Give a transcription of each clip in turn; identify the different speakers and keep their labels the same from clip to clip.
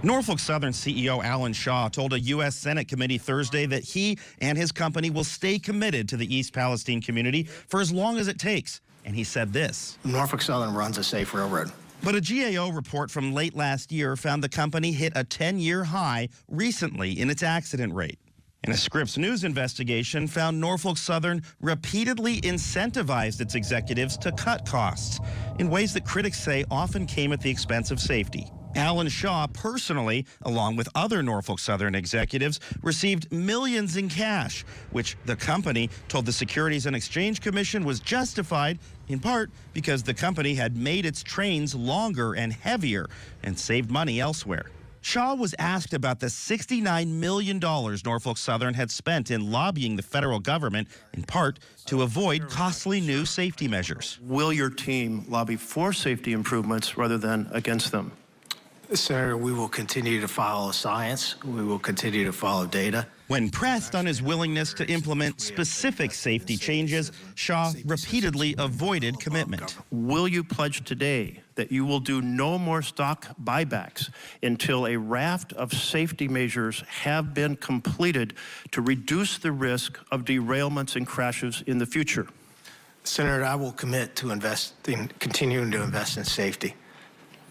Speaker 1: Norfolk Southern CEO Alan Shaw told a U.S. Senate committee Thursday that he and his company will stay committed to the East Palestine community for as long as it takes. And he said this:
Speaker 2: Norfolk Southern runs a safe railroad.
Speaker 1: But a GAO report from late last year found the company hit a 10-year high recently in its accident rate. And a Scripps News investigation found Norfolk Southern repeatedly incentivized its executives to cut costs in ways that critics say often came at the expense of safety. Alan Shaw personally, along with other Norfolk Southern executives, received millions in cash, which the company told the Securities and Exchange Commission was justified, in part because the company had made its trains longer and heavier and saved money elsewhere. Shaw was asked about the $69 million Norfolk Southern had spent in lobbying the federal government, in part to avoid costly new safety measures.
Speaker 3: Will your team lobby for safety improvements rather than against them?
Speaker 2: Senator, we will continue to follow science. We will continue to follow data.
Speaker 1: When pressed on his willingness to implement specific safety changes, Shaw repeatedly avoided commitment.
Speaker 3: Will you pledge today that you will do no more stock buybacks until a raft of safety measures have been completed to reduce the risk of derailments and crashes in the future?
Speaker 2: Senator, I will commit to continuing to invest in safety.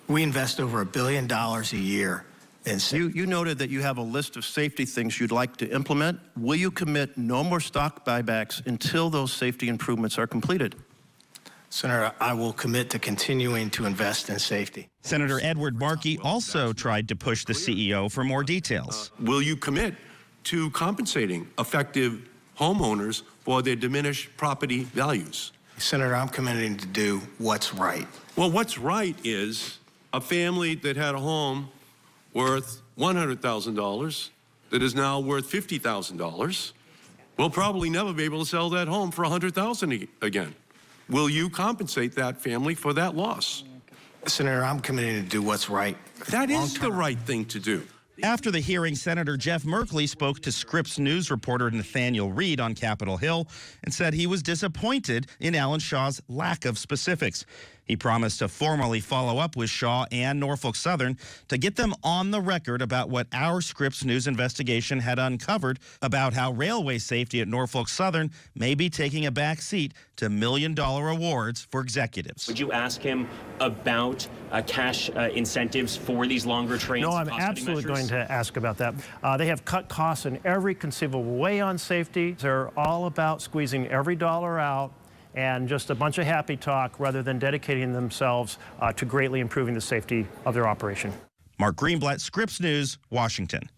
Speaker 2: We invest over $1 billion a year in safety.
Speaker 3: You noted that you have a list of safety things you'd like to implement. Will you commit no more stock buybacks until those safety improvements are completed?
Speaker 2: Senator, I will commit to continuing to invest in safety.
Speaker 1: Senator Edward Markey also tried to push the CEO for more details.
Speaker 4: Will you commit to compensating affected homeowners for their diminished property values?
Speaker 2: Senator, I'm committing to do what's right.
Speaker 4: Well, what's right is a family that had a home worth $100,000 that is now worth $50,000 will probably never be able to sell that home for $100,000 again. Will you compensate that family for that loss?
Speaker 2: Senator, I'm committing to do what's right.
Speaker 4: That is the right thing to do.
Speaker 1: After the hearing, Senator Jeff Merkley spoke to Scripps News reporter Nathaniel Reed on Capitol Hill and said he was disappointed in Alan Shaw's lack of specifics. He promised to formally follow up with Shaw and Norfolk Southern to get them on the record about what our Scripps News investigation had uncovered about how railway safety at Norfolk Southern may be taking a back seat to million-dollar awards for executives.
Speaker 5: Would you ask him about cash incentives for these longer trains?
Speaker 6: No, I'm absolutely going to ask about that. They have cut costs in every conceivable way on safety. They're all about squeezing every dollar out and just a bunch of happy talk rather than dedicating themselves to greatly improving the safety of their operation.
Speaker 1: Mark Greenblatt, Scripps News, Washington.